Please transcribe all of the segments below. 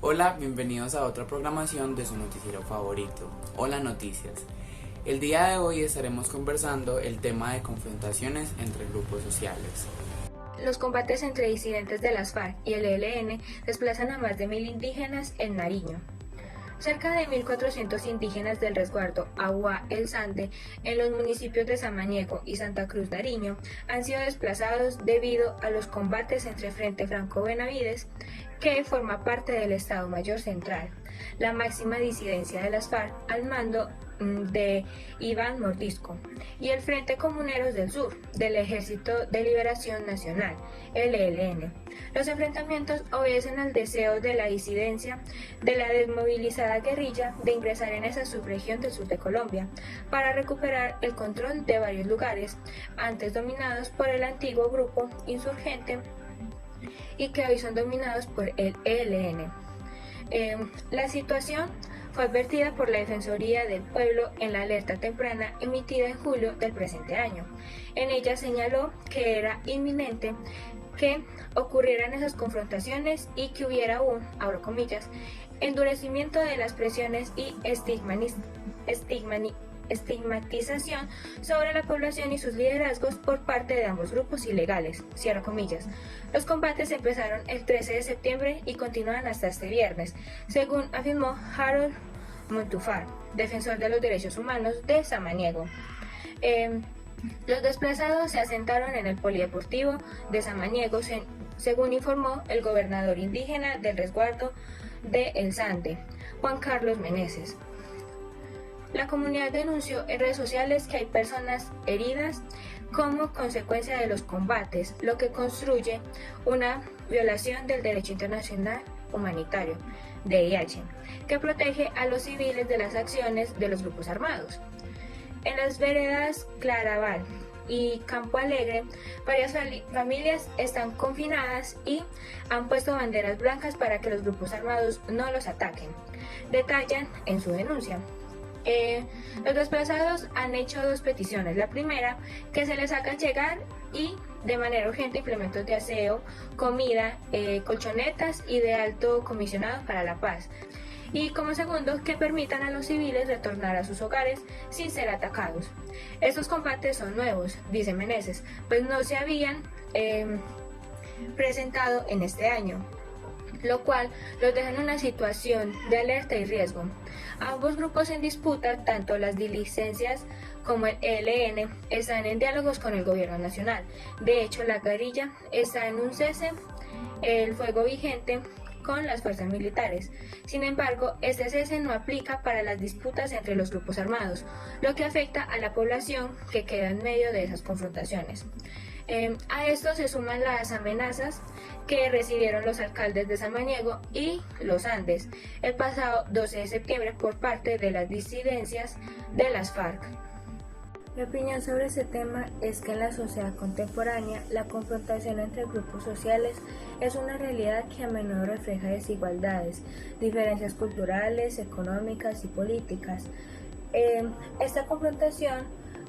Hola, bienvenidos a otra programación de su noticiero favorito, Hola Noticias. El día de hoy estaremos conversando el tema de confrontaciones entre grupos sociales. Los combates entre disidentes de las FARC y el ELN desplazan a más de 1.000 indígenas en Nariño. Cerca de 1.400 indígenas del resguardo Agua El Sante en los municipios de Samaniego y Santa Cruz Nariño han sido desplazados debido a los combates entre Frente Franco Benavides, que forma parte del Estado Mayor Central, la máxima disidencia de las FARC al mando de Iván Mordisco, y el Frente Comuneros del Sur, del Ejército de Liberación Nacional, el ELN. Los enfrentamientos obedecen al deseo de la disidencia de la desmovilizada guerrilla de ingresar en esa subregión del sur de Colombia para recuperar el control de varios lugares antes dominados por el antiguo grupo insurgente y que hoy son dominados por el ELN. La situación fue advertida por la Defensoría del Pueblo en la alerta temprana emitida en julio del presente año. En ella señaló que era inminente que ocurrieran esas confrontaciones y que hubiera un, abro comillas, endurecimiento de las presiones y estigmatización sobre la población y sus liderazgos por parte de ambos grupos ilegales, cierro comillas. Los combates empezaron el 13 de septiembre y continúan hasta este viernes, según afirmó Harold Montufar, defensor de los derechos humanos de Samaniego. Los desplazados se asentaron en el polideportivo de Samaniego, según informó el gobernador indígena del resguardo de El Sante, Juan Carlos Meneses. La comunidad denunció en redes sociales que hay personas heridas como consecuencia de los combates, lo que construye una violación del derecho internacional humanitario, DIH, que protege a los civiles de las acciones de los grupos armados. En las veredas Claraval y Campo Alegre, varias familias están confinadas y han puesto banderas blancas para que los grupos armados no los ataquen, detallan en su denuncia. Los desplazados han hecho dos peticiones. La primera, que se les haga llegar y de manera urgente implementos de aseo, comida, colchonetas y de alto comisionado para la paz. Y como segundo, que permitan a los civiles retornar a sus hogares sin ser atacados. Estos combates son nuevos, dice Meneses, pues no se habían presentado en este año, lo cual los deja en una situación de alerta y riesgo. Ambos grupos en disputa, tanto las diligencias como el ELN, están en diálogos con el gobierno nacional. De hecho, la guerrilla está en un cese el fuego vigente con las fuerzas militares. Sin embargo, este cese no aplica para las disputas entre los grupos armados, lo que afecta a la población que queda en medio de esas confrontaciones. A esto se suman las amenazas que recibieron los alcaldes de Samaniego y Los Andes el pasado 12 de septiembre por parte de las disidencias de las FARC. Mi opinión sobre este tema es que en la sociedad contemporánea la confrontación entre grupos sociales es una realidad que a menudo refleja desigualdades, diferencias culturales, económicas y políticas. Esta confrontación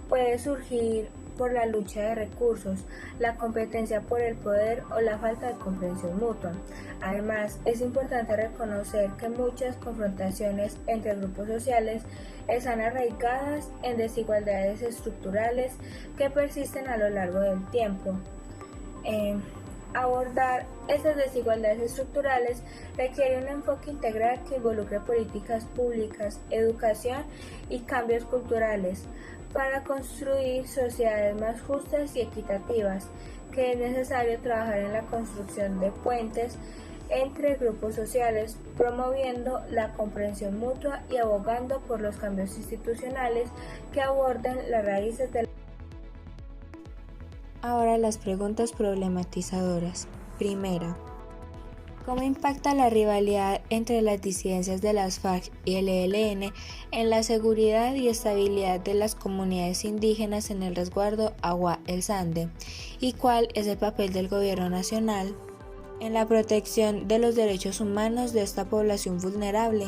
puede surgir por la lucha de recursos, la competencia por el poder o la falta de comprensión mutua. Además, es importante reconocer que muchas confrontaciones entre grupos sociales están arraigadas en desigualdades estructurales que persisten a lo largo del tiempo. Abordar esas desigualdades estructurales requiere un enfoque integral que involucre políticas públicas, educación y cambios culturales para construir sociedades más justas y equitativas, que es necesario trabajar en la construcción de puentes entre grupos sociales, promoviendo la comprensión mutua y abogando por los cambios institucionales que aborden las raíces de la... Ahora las preguntas problematizadoras. Primera, ¿cómo impacta la rivalidad entre las disidencias de las FARC y el ELN en la seguridad y estabilidad de las comunidades indígenas en el resguardo Agua El Sante? ¿Y cuál es el papel del gobierno nacional en la protección de los derechos humanos de esta población vulnerable?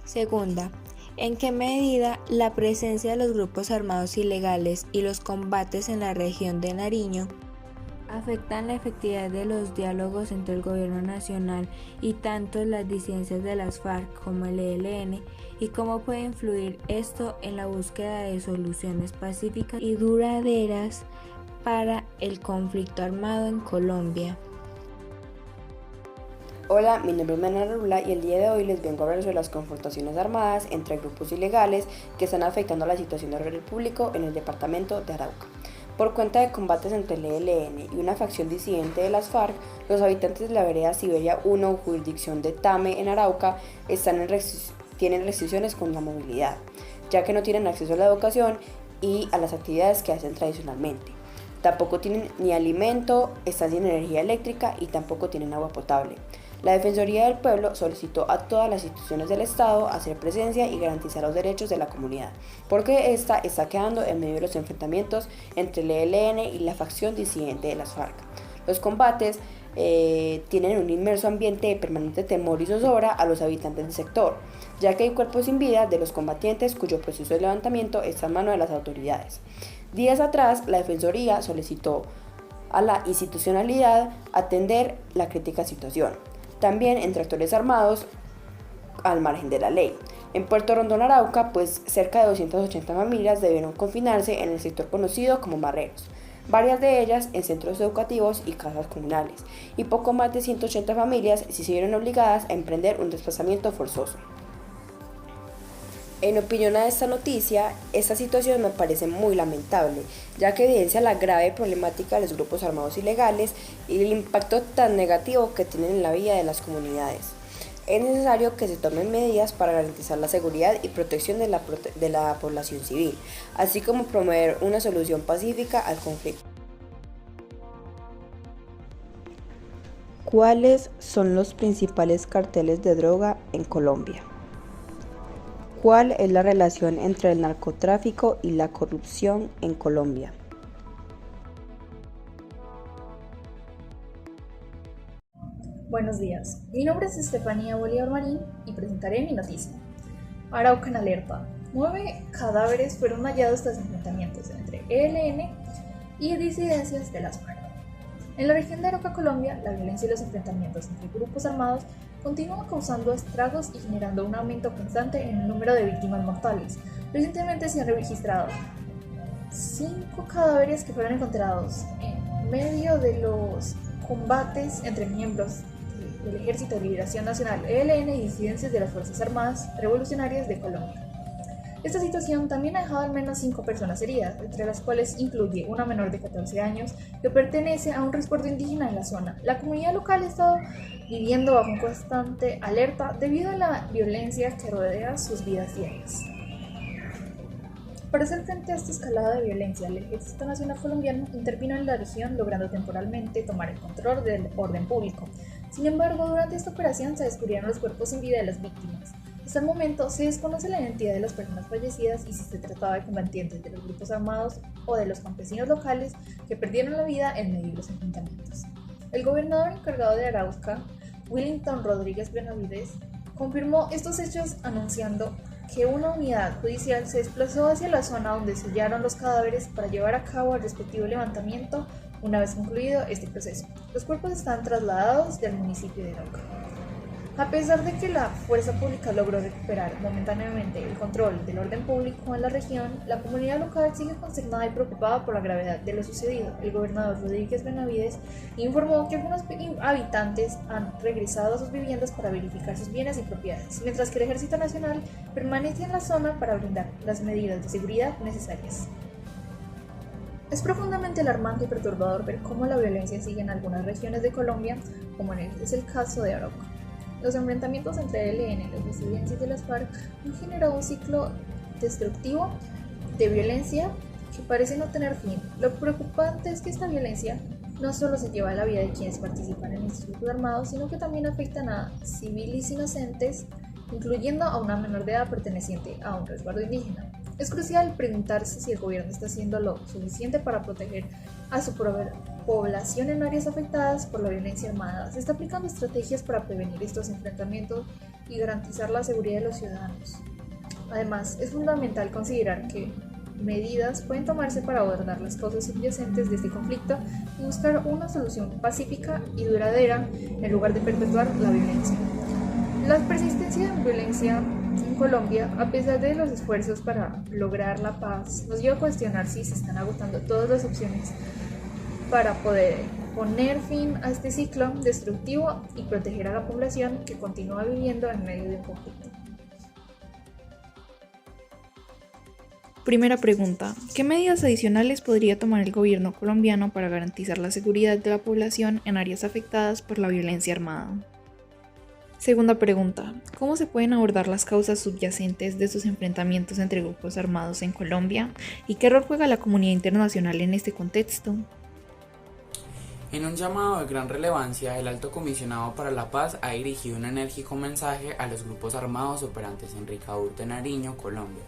Segunda, ¿en qué medida la presencia de los grupos armados ilegales y los combates en la región de Nariño Afectan la efectividad de los diálogos entre el gobierno nacional y tanto las disidencias de las FARC como el ELN, y cómo puede influir esto en la búsqueda de soluciones pacíficas y duraderas para el conflicto armado en Colombia. Hola, mi nombre es Manuela Rula y el día de hoy les vengo a hablar sobre las confrontaciones armadas entre grupos ilegales que están afectando la situación de orden público en el departamento de Arauca. Por cuenta de combates entre el ELN y una facción disidente de las FARC, los habitantes de la vereda Siberia 1, jurisdicción de Tame en Arauca, tienen restricciones con la movilidad, ya que no tienen acceso a la educación y a las actividades que hacen tradicionalmente. Tampoco tienen ni alimento, están sin energía eléctrica y tampoco tienen agua potable. La Defensoría del Pueblo solicitó a todas las instituciones del Estado hacer presencia y garantizar los derechos de la comunidad, porque esta está quedando en medio de los enfrentamientos entre el ELN y la facción disidente de las FARC. Los combates tienen un inmerso ambiente de permanente temor y zozobra a los habitantes del sector, ya que hay cuerpos sin vida de los combatientes cuyo proceso de levantamiento está en manos de las autoridades. Días atrás, la Defensoría solicitó a la institucionalidad atender la crítica situación, también entre actores armados al margen de la ley. En Puerto Rondón, Arauca, pues cerca de 280 familias debieron confinarse en el sector conocido como Marreros, varias de ellas en centros educativos y casas comunales, y poco más de 180 familias se vieron obligadas a emprender un desplazamiento forzoso. En opinión a esta noticia, esta situación me parece muy lamentable, ya que evidencia la grave problemática de los grupos armados ilegales y el impacto tan negativo que tienen en la vida de las comunidades. Es necesario que se tomen medidas para garantizar la seguridad y protección de la población civil, así como promover una solución pacífica al conflicto. ¿Cuáles son los principales carteles de droga en Colombia? ¿Cuál es la relación entre el narcotráfico y la corrupción en Colombia? Buenos días, mi nombre es Estefanía Bolívar Marín y presentaré mi noticia. Arauca en alerta. 9 cadáveres fueron hallados tras enfrentamientos entre ELN y disidencias de las FARC. En la región de Arauca, Colombia, la violencia y los enfrentamientos entre grupos armados continúan causando estragos y generando un aumento constante en el número de víctimas mortales. Recientemente se han registrado 5 cadáveres que fueron encontrados en medio de los combates entre miembros del Ejército de Liberación Nacional, ELN, y disidencias de las Fuerzas Armadas Revolucionarias de Colombia. Esta situación también ha dejado al menos 5 personas heridas, entre las cuales incluye una menor de 14 años que pertenece a un resguardo indígena en la zona. La comunidad local ha estado viviendo bajo un constante alerta debido a la violencia que rodea sus vidas diarias. Para hacer frente a esta escalada de violencia, el Ejército Nacional Colombiano intervino en la región, logrando temporalmente tomar el control del orden público. Sin embargo, durante esta operación se descubrieron los cuerpos sin vida de las víctimas. Hasta el momento se desconoce la identidad de las personas fallecidas y si se trataba de combatientes de los grupos armados o de los campesinos locales que perdieron la vida en medio de los enfrentamientos. El gobernador encargado de Arauca, Willington Rodríguez Benavides, confirmó estos hechos anunciando que una unidad judicial se desplazó hacia la zona donde se hallaron los cadáveres para llevar a cabo el respectivo levantamiento una vez concluido este proceso. Los cuerpos están trasladados del municipio de Arauca. A pesar de que la fuerza pública logró recuperar momentáneamente el control del orden público en la región, la comunidad local sigue consternada y preocupada por la gravedad de lo sucedido. El gobernador Rodríguez Benavides informó que algunos habitantes han regresado a sus viviendas para verificar sus bienes y propiedades, mientras que el Ejército Nacional permanece en la zona para brindar las medidas de seguridad necesarias. Es profundamente alarmante y perturbador ver cómo la violencia sigue en algunas regiones de Colombia, como es el caso de Arauca. Los enfrentamientos entre el ELN y las disidencias de las FARC han generado un ciclo destructivo de violencia que parece no tener fin. Lo preocupante es que esta violencia no solo se lleva a la vida de quienes participan en estos grupos armados, sino que también afectan a civiles inocentes, incluyendo a una menor de edad perteneciente a un resguardo indígena. Es crucial preguntarse si el gobierno está haciendo lo suficiente para proteger a su población en áreas afectadas por la violencia armada. Se está aplicando estrategias para prevenir estos enfrentamientos y garantizar la seguridad de los ciudadanos. Además, es fundamental considerar que medidas pueden tomarse para abordar las causas subyacentes de este conflicto y buscar una solución pacífica y duradera en lugar de perpetuar la violencia. La persistencia de violencia en Colombia, a pesar de los esfuerzos para lograr la paz, nos lleva a cuestionar si se están agotando todas las opciones para poder poner fin a este ciclo destructivo y proteger a la población que continúa viviendo en medio de un conflicto. Primera pregunta, ¿qué medidas adicionales podría tomar el gobierno colombiano para garantizar la seguridad de la población en áreas afectadas por la violencia armada? Segunda pregunta, ¿cómo se pueden abordar las causas subyacentes de estos enfrentamientos entre grupos armados en Colombia? ¿Y qué rol juega la comunidad internacional en este contexto? En un llamado de gran relevancia, el Alto Comisionado para la Paz ha dirigido un enérgico mensaje a los grupos armados operantes en Ricaurte, Nariño, Colombia.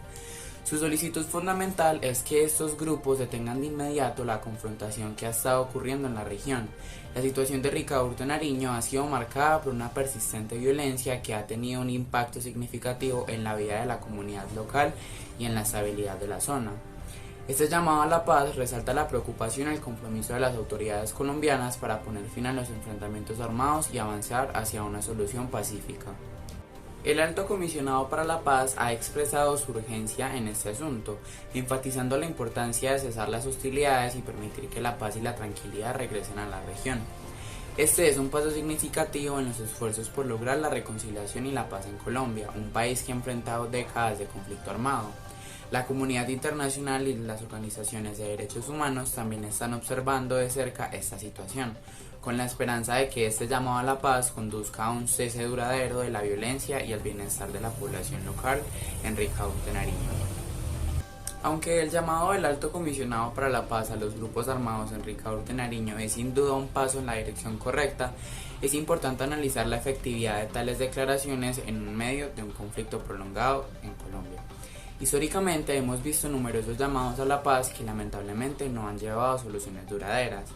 Su solicitud fundamental es que estos grupos detengan de inmediato la confrontación que ha estado ocurriendo en la región. La situación de Ricaurte, Nariño ha sido marcada por una persistente violencia que ha tenido un impacto significativo en la vida de la comunidad local y en la estabilidad de la zona. Este llamado a la paz resalta la preocupación y el compromiso de las autoridades colombianas para poner fin a los enfrentamientos armados y avanzar hacia una solución pacífica. El Alto Comisionado para la Paz ha expresado su urgencia en este asunto, enfatizando la importancia de cesar las hostilidades y permitir que la paz y la tranquilidad regresen a la región. Este es un paso significativo en los esfuerzos por lograr la reconciliación y la paz en Colombia, un país que ha enfrentado décadas de conflicto armado. La comunidad internacional y las organizaciones de derechos humanos también están observando de cerca esta situación, con la esperanza de que este llamado a la paz conduzca a un cese duradero de la violencia y al bienestar de la población local en Ricaurte, Nariño. Aunque el llamado del Alto Comisionado para la Paz a los grupos armados en Ricaurte, Nariño es sin duda un paso en la dirección correcta, es importante analizar la efectividad de tales declaraciones en medio de un conflicto prolongado en Colombia. Históricamente hemos visto numerosos llamados a la paz que lamentablemente no han llevado a soluciones duraderas.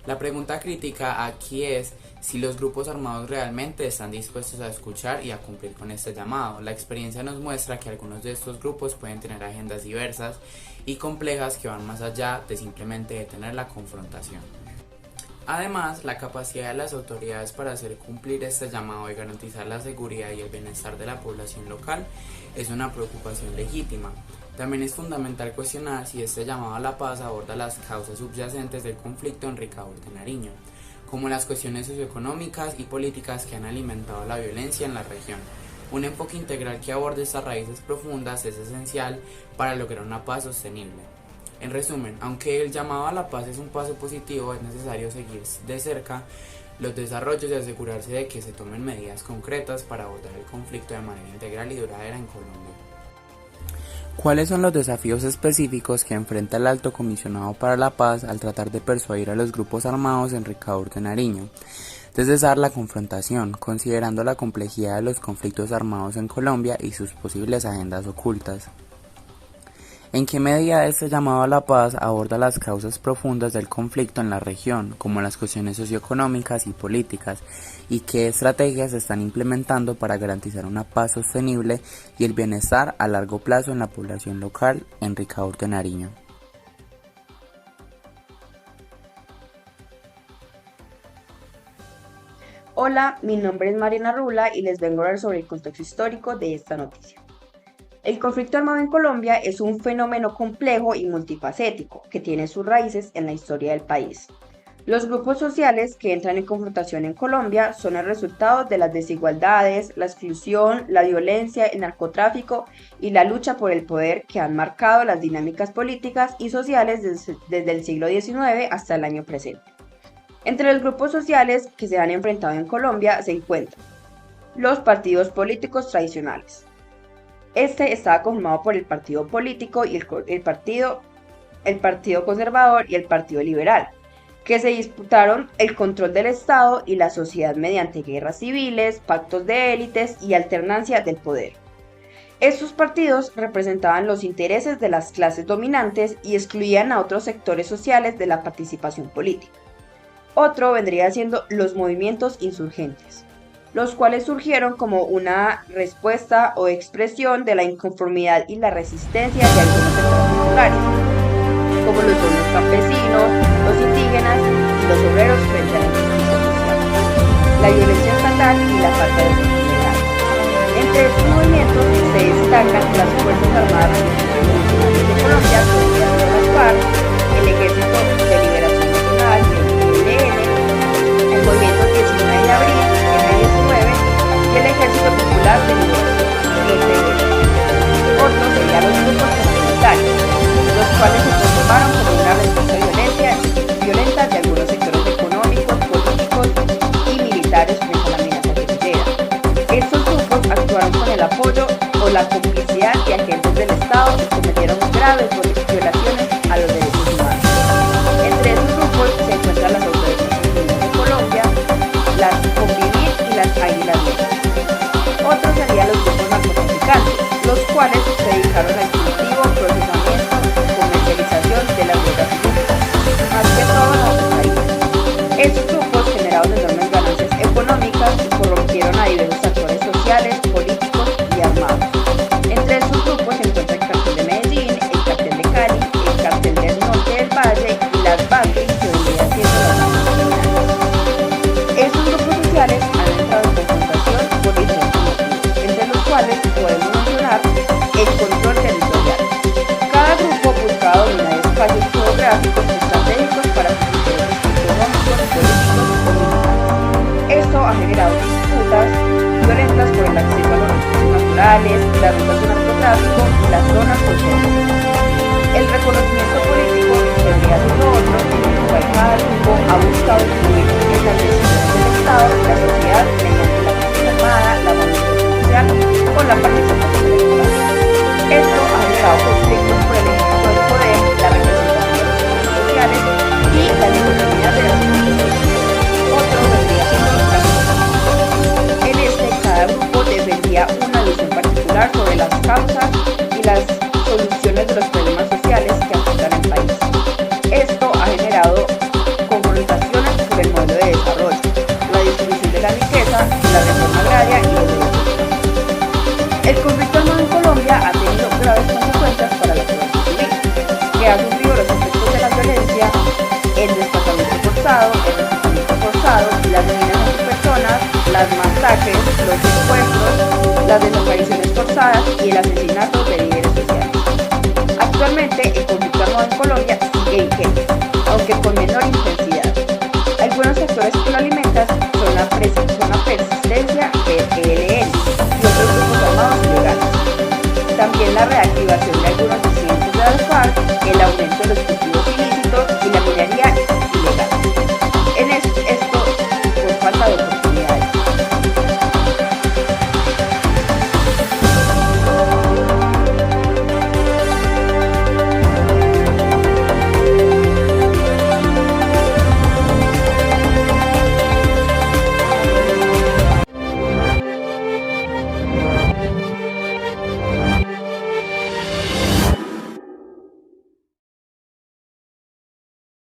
La pregunta crítica aquí es si los grupos armados realmente están dispuestos a escuchar y a cumplir con este llamado. La experiencia nos muestra que algunos de estos grupos pueden tener agendas diversas y complejas que van más allá de simplemente detener la confrontación. Además, la capacidad de las autoridades para hacer cumplir este llamado y garantizar la seguridad y el bienestar de la población local es una preocupación legítima. También es fundamental cuestionar si este llamado a la paz aborda las causas subyacentes del conflicto en Ricaurte, Nariño, como las cuestiones socioeconómicas y políticas que han alimentado la violencia en la región. Un enfoque integral que aborde estas raíces profundas es esencial para lograr una paz sostenible. En resumen, aunque el llamado a la paz es un paso positivo, es necesario seguir de cerca los desarrollos y asegurarse de que se tomen medidas concretas para abordar el conflicto de manera integral y duradera en Colombia. ¿Cuáles son los desafíos específicos que enfrenta el Alto Comisionado para la Paz al tratar de persuadir a los grupos armados en Ricaurte, Nariño de cesar la confrontación, considerando la complejidad de los conflictos armados en Colombia y sus posibles agendas ocultas? ¿En qué medida este llamado a la paz aborda las causas profundas del conflicto en la región, como las cuestiones socioeconómicas y políticas, y qué estrategias se están implementando para garantizar una paz sostenible y el bienestar a largo plazo en la población local en Ricaurte, Nariño? Hola, mi nombre es Mariana Rula y les vengo a hablar sobre el contexto histórico de esta noticia. El conflicto armado en Colombia es un fenómeno complejo y multifacético que tiene sus raíces en la historia del país. Los grupos sociales que entran en confrontación en Colombia son el resultado de las desigualdades, la exclusión, la violencia, el narcotráfico y la lucha por el poder que han marcado las dinámicas políticas y sociales desde el siglo XIX hasta el año presente. Entre los grupos sociales que se han enfrentado en Colombia se encuentran los partidos políticos tradicionales. Este estaba conformado por el partido político y el partido conservador y el partido liberal, que se disputaron el control del Estado y la sociedad mediante guerras civiles, pactos de élites y alternancia del poder. Estos partidos representaban los intereses de las clases dominantes y excluían a otros sectores sociales de la participación política. Otro vendría siendo los movimientos insurgentes. los cuales surgieron como una respuesta o expresión de la inconformidad y la resistencia de algunos sectores populares, como lo son los campesinos, los indígenas y los obreros frente a la injusticia social, la violencia estatal y la falta de oportunidad. Entre estos movimientos se destacan las Fuerzas Armadas Revolucionarias de Colombia, conocidas como las FARC, el Ejército de Liberación Nacional, el ELN, el Movimiento 19 de Abril, M19, y el Ejército Popular de Liberación, ELN. Otros serían los grupos paramilitares, los cuales se transformaron como una respuesta violenta de algunos sectores económicos, políticos y militares frente a la amenaza guerrillera. Estos grupos actuaron con el apoyo o la complicidad de agentes del Estado y cometieron graves violaciones a los derechos humanos. Entre esos grupos se encuentran las Autodefensas de Colombia, las Convivir y las Águilas Negras. Otros serían los grupos narcotraficantes, los cuales se dedicaron al cultivo, procesamiento y comercialización de las drogas ilícitas, más que todo en nuestro país. Estos grupos generaron enormes ganancias económicas y corrompieron a diversos actores sociales, políticos y armados. Entre estos grupos se encuentra el Cartel de Medellín, el Cartel de Cali, el Cartel del Norte del Valle y las BACRI, que vendrían siendo las bandas criminales. Estos grupos sociales han entrado en confrontación por diferentes motivos, entre los cuales podemos mencionar el control territorial. Cada grupo buscaba dominar espacios geográficos estratégicos para sus intereses económicos, políticos o militares. Esto ha generado disputas violentas por el acceso a los recursos naturales, las rutas de narcotráfico y las zonas fronterizas. El reconocimiento político tendría sido otro en el cual cada grupo ha buscado influir en las decisiones del Estado y la sociedad mediante la acción armada, la movilización social o la participación electoral. Esto ha generado conflictos por el ejercicio del poder, la representación de los derechos sociales y la legitimidad de las instituciones. Otro vendría siendo la política. En este, cada grupo defendía una visión particular sobre las causas y las soluciones de los problemas sociales que afectan al país. Esto ha generado confrontaciones sobre el modelo de desarrollo, la distribución de la riqueza, la reforma agraria y los derechos humanos. El conflicto armado en Colombia ha tenido graves consecuencias para la población civil, que ha sufrido los efectos de la violencia, el desplazamiento forzado, el reclutamiento forzado, las minas antipersonas, las masacres, los secuestros, las desapariciones forzadas y el asesinato de líderes sociales. Actualmente, el conflicto armado en Colombia sigue vigente.